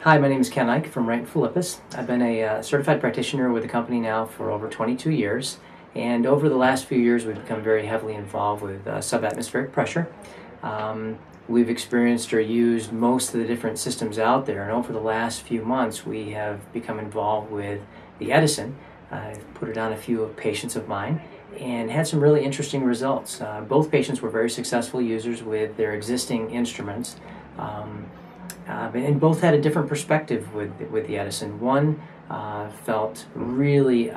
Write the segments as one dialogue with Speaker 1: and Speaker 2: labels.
Speaker 1: Hi, my name is Ken Eick from Wright Filippis. I've been a certified practitioner with the company now for over 22 years, and over the last few years we've become very heavily involved with subatmospheric pressure. We've experienced or used most of the different systems out there, and over the last few months we have become involved with the Edison. I've put it on a few patients of mine and had some really interesting results. Both patients were very successful users with their existing instruments. And both had a different perspective with the Edison. One felt really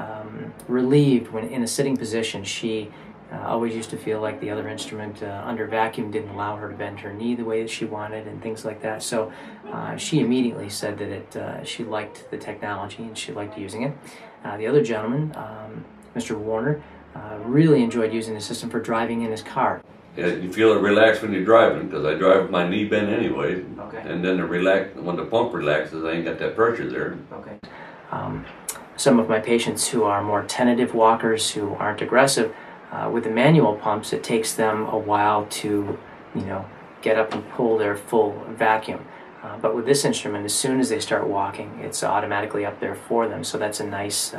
Speaker 1: relieved when in a sitting position. She always used to feel like the other instrument under vacuum didn't allow her to bend her knee the way that she wanted and things like that. So she immediately said that she liked the technology and she liked using it. The other gentleman, Mr. Warner, really enjoyed using the system for driving in his car.
Speaker 2: Yeah, you feel it relax when you're driving, because I drive with my knee bent anyway.
Speaker 1: Okay.
Speaker 2: And then when the pump relaxes, I ain't got that pressure there.
Speaker 1: Okay. Some of my patients who are more tentative walkers, who aren't aggressive, with the manual pumps, it takes them a while to, get up and pull their full vacuum. But with this instrument, as soon as they start walking, it's automatically up there for them. So that's a nice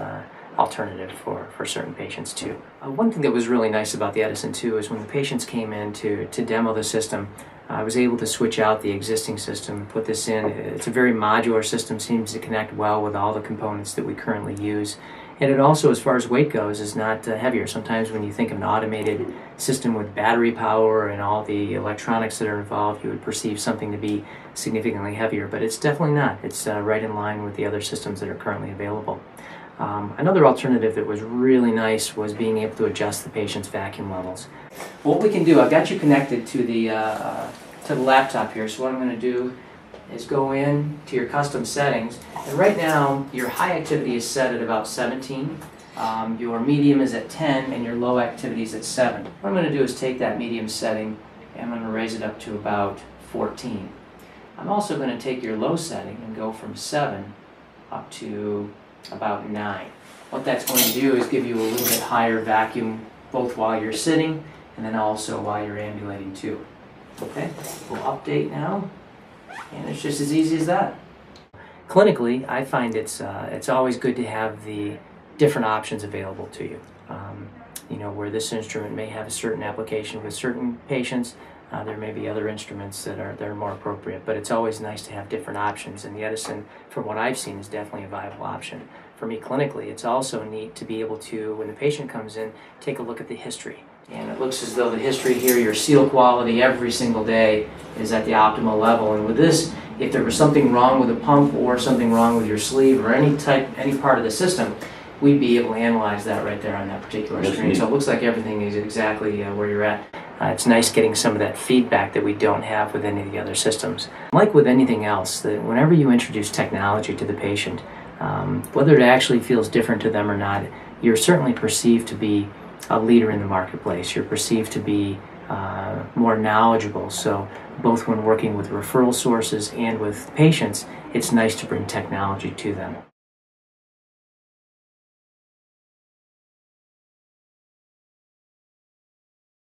Speaker 1: alternative for certain patients too. One thing that was really nice about the Edison too is when the patients came in to demo the system, I was able to switch out the existing system, put this in. It's a very modular system, seems to connect well with all the components that we currently use. And it also, as far as weight goes, is not heavier. Sometimes when you think of an automated system with battery power and all the electronics that are involved, you would perceive something to be significantly heavier, but it's definitely not. It's right in line with the other systems that are currently available. Another alternative that was really nice was being able to adjust the patient's vacuum levels. What we can do, I've got you connected to the laptop here, so what I'm going to do is go in to your custom settings, and right now your high activity is set at about 17, your medium is at 10, and your low activity is at 7. What I'm going to do is take that medium setting and I'm going to raise it up to about 14. I'm also going to take your low setting and go from 7 up to about 9. What that's going to do is give you a little bit higher vacuum both while you're sitting and then also while you're ambulating too. Okay, we'll update now, and it's just as easy as that. Clinically, I find it's always good to have the different options available to you. Where this instrument may have a certain application with certain patients, there may be other instruments that are more appropriate, but it's always nice to have different options, and the Edison, from what I've seen, is definitely a viable option. For me clinically, it's also neat to be able to, when the patient comes in, take a look at the history. And it looks as though the history here, your seal quality every single day is at the optimal level. And with this, if there was something wrong with the pump or something wrong with your sleeve or any part of the system, we'd be able to analyze that right there on that particular screen. So it looks like everything is exactly where you're at. It's nice getting some of that feedback that we don't have with any of the other systems. Like with anything else, that whenever you introduce technology to the patient, whether it actually feels different to them or not, you're certainly perceived to be a leader in the marketplace. You're perceived to be more knowledgeable. So both when working with referral sources and with patients, it's nice to bring technology to them.